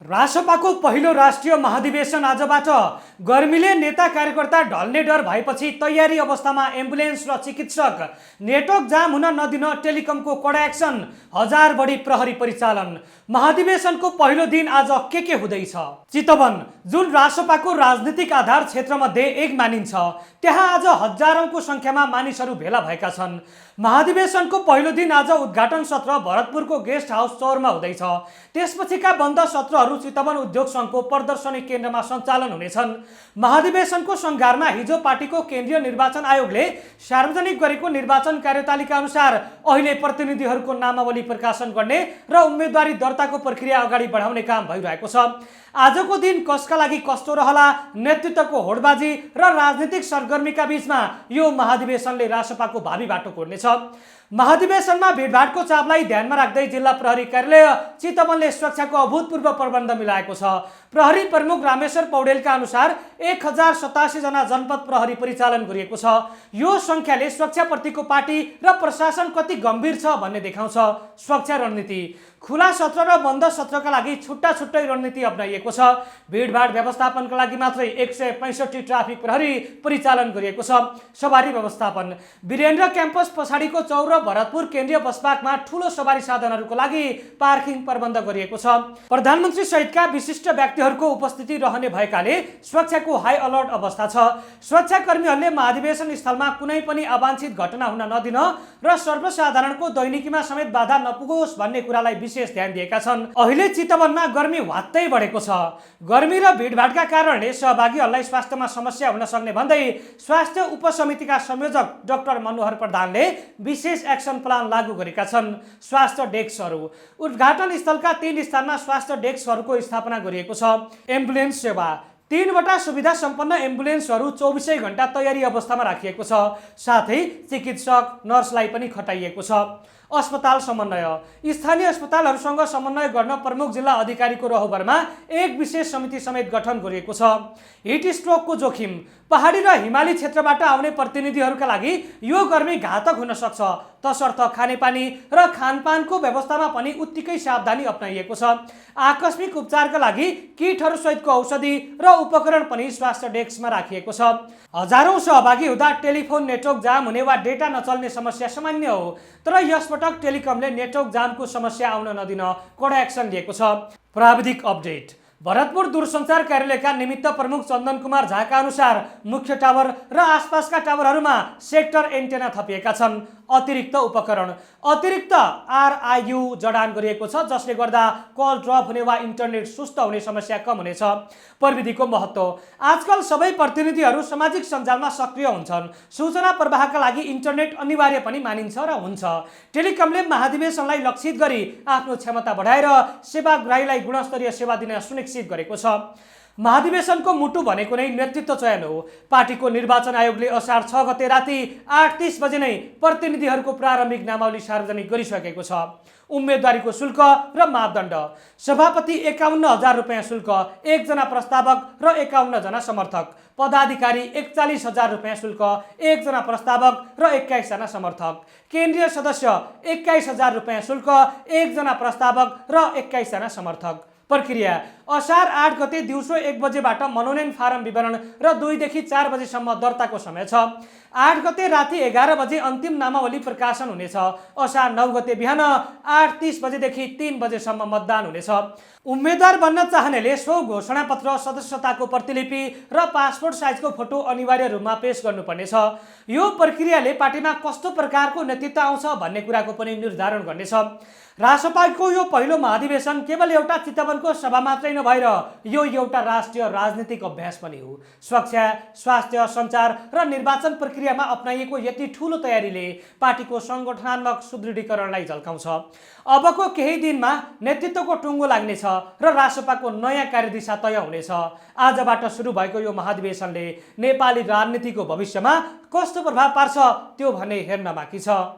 रासपाको पहिलो राष्ट्रिय महाधिवेशन आजबाट गर्मीले नेता कार्यकर्ता ढल्ने डर भएपछि तयारी अवस्थामा एम्बुलेन्स र चिकित्सक, नेटवर्क जाम हुन नदिन टेलिकमको कडा एक्सन, 1000 बढी प्रहरी परिचालन। महाधिवेशनको पहिलो दिन आज के हुँदैछ? चितवन, जुन रासपाको राजनीतिक आधार क्षेत्रमध्ये एक मानिन्छ, त्यहाँ आज हजारौंको संख्यामा मानिसहरू भेला भएका छन्। महाधिवेशनको पहिलो दिन आज उद्घाटन सत्र भरतपुरको गेस्ट हाउस चौरमा हुँदैछ। त्यसपछिका बन्द सत्रहरू चितवन उद्योग संघको प्रदर्शनी केन्द्रमा सञ्चालन हुनेछन्। महाधिवेशनको सङ्घारमा हिजो पार्टीको केन्द्रीय निर्वाचन आयोगले सार्वजनिक गरेको निर्वाचन कार्यतालिका अनुसार अहिले प्रतिनिधिहरूको नामावली प्रकाशन गर्ने र उम्मेदवारी दर्ताको प्रक्रिया अगाडि बढाउने काम भइरहेको छ। आजको दिन कसका लागि कस्तो रहला, नेतृत्वको होडबाजी र राजनीतिक सरगर्मीका बीचमा यो महाधिवेशनले रासपाको भावी बाटो कोर्नेछ। महाधिवेशनमा भिडभाडको चापलाई ध्यानमा राख्दै जिल्ला प्रहरी कार्यालय चितवनले सुरक्षाको अभूतपूर्व प्रबन्ध मिलाएको छ। प्रहरी प्रमुख रामेश्वर पौडेलका अनुसार 1087 जना जनपद प्रहरी परिचालन गरिएको छ। यो संख्याले सुरक्षाप्रतिको पार्टी र प्रशासन कति गम्भीर छ भन्ने देखाउँछ। सुरक्षा रणनीति: खुला सत्र र बन्द सत्रका लागि छुट्टा छुट्टै रणनीति अपनाइएको छ। भिडभाड व्यवस्थापनका लागि मात्रै 165 ट्राफिक प्रहरी परिचालन गरिएको छ। सवारी व्यवस्थापन: वीरेन्द्र क्याम्पस पछाडिको चौर र भरतपुर केन्द्रीय बस पार्कमा ठूलो सवारी साधनहरूको लागि पार्किङ प्रबन्ध गरिएको छ। प्रधानमन्त्री सहितका विशिष्ट व्यक्तिहरूको उपस्थिति रहने भएकाले सुरक्षाको हाई अलर्ट अवस्था छ। सुरक्षाकर्मीहरूले महाधिवेशन स्थलमा कुनै पनि अवांछित घटना हुन नदिन र सर्वसाधारणको दैनिकीमा समेत बाधा नपुगोस् भन्ने कुरालाई विशेष ध्यान दिएका छन्। अहिले चितवनमा गर्मी ह्वात्तै बढेको छ। गर्मी र भिडभाडका कारणले सहभागीहरूलाई स्वास्थ्यमा समस्या हुन सक्ने भन्दै स्वास्थ्य उपसमितिका संयोजक डाक्टर मनोहर प्रधानले विशेष एक्सन प्लान लागू गरेका छन्। स्वास्थ्य डेस्कहरू: उद्घाटन स्थलका 3 स्थानमा स्वास्थ्य डेस्कहरूको स्थापना गरिएको छ। एम्बुलेन्स सेवा: 3 वटा सुविधा सम्पन्न एम्बुलेन्सहरू 24 घण्टा तयारी अवस्थामा राखिएको छ। साथै चिकित्सक, नर्सलाई पनि खटाइएको छ। अस्पताल समन्वय: स्थानीय अस्पतालहरूसँग समन्वय गर्न प्रमुख जिल्ला अधिकारीको रहबरमा एक विशेष समिति समेत गठन गरिएको छ। हिट स्ट्रोकको जोखिम: पहाडी र हिमाली क्षेत्रबाट आउने प्रतिनिधिहरूका लागि यो गर्मी घातक हुन सक्छ, तसर्थ खानेपानी र खानपानको व्यवस्थामा पनि उत्तिकै सावधानी अपनाइएको छ। आकस्मिक उपचारका लागि किटहरू सहितको औषधि र उपकरण पनि स्वास्थ्य डेस्कमा राखिएको छ। हजारौं सहभागी हुँदा टेलिफोन नेटवर्क जाम हुने वा डेटा नचल्ने समस्या सामान्य हो, तर यसपटक टेलिकमले नेटवर्क जामको समस्या आउन नदिन कडा एक्सन लिएको छ। प्राविधिक अपडेट: भरतपुर दूरसञ्चार कार्यालयका निमित्त प्रमुख चन्दन कुमार झाका अनुसार मुख्य टावर र आसपासका टावरहरूमा सेक्टर एन्टेना थपिएका छन्। अतिरिक्त उपकरण: अतिरिक्त RIU जडान गरिएको छ, जसले गर्दा कल ड्रप हुने वा इन्टरनेट सुस्त हुने समस्या कम हुनेछ। प्रविधिको महत्त्व: आजकल सबै प्रतिनिधिहरू सामाजिक सञ्जालमा सक्रिय हुन्छन्। सूचना प्रवाहका लागि इन्टरनेट अनिवार्य पनि मानिन्छ र हुन्छ। टेलिकमले महाधिवेशनलाई लक्षित गरी आफ्नो क्षमता बढाएर सेवाग्राहीलाई गुणस्तरीय सेवा दिन सुनिश्चित गरेको छ। महाधिवेशनको मुटु भनेको नै नेतृत्व चयन हो। पार्टीको निर्वाचन आयोगले असार 6 गते राति 8:30 बजे नै प्रतिनिधिहरूको प्रारम्भिक नामावली सार्वजनिक गरिसकेको छ। उम्मेदवारीको शुल्क र मापदण्ड: सभापति 51,000 रुपियाँ शुल्क, 1 जना प्रस्तावक र 51 जना समर्थक। पदाधिकारी 41,000 रुपियाँ शुल्क, 1 जना प्रस्तावक र 21 जना समर्थक। केन्द्रीय सदस्य 21,000 रुपियाँ शुल्क, 1 जना प्रस्तावक र 21 जना समर्थक। प्रक्रिया: असार 8 गते दिउँसो 1 बजेबाट मनोनयन फारम विवरण र 2 देखि 4 बजेसम्म दर्ताको समय छ। 8 गते राति 11 बजे अन्तिम नामावली प्रकाशन हुनेछ। असार 9 गते बिहान 8:30 बजेदेखि 3 बजेसम्म मतदान हुनेछ। उम्मेद्वार बन्न चाहनेले स्व घोषणापत्र, सदस्यताको प्रतिलिपि र पासपोर्ट साइजको फोटो अनिवार्य रूपमा पेश गर्नुपर्नेछ। यो प्रक्रियाले पार्टीमा कस्तो प्रकारको नेतृत्व आउँछ भन्ने कुराको पनि निर्धारण गर्नेछ। रासपाको यो पहिलो महाधिवेशन केवल एउटा चितवनको सभा मात्रै नभएर यो एउटा राष्ट्रिय राजनीतिक अभ्यास पनि हो। सुरक्षा, स्वास्थ्य, सञ्चार र निर्वाचन प्रक्रियामा अपनाइएको यति ठूलो तयारीले पार्टीको सङ्गठनात्मक सुदृढीकरणलाई झल्काउँछ। अबको केही दिनमा नेतृत्वको टुङ्गो लाग्नेछ र रासपाको नयाँ कार्यदिशा तय हुनेछ। आजबाट सुरु भएको यो महाधिवेशनले नेपाली राजनीतिको भविष्यमा कस्तो प्रभाव पार्छ त्यो भने हेर्न बाँकी छ।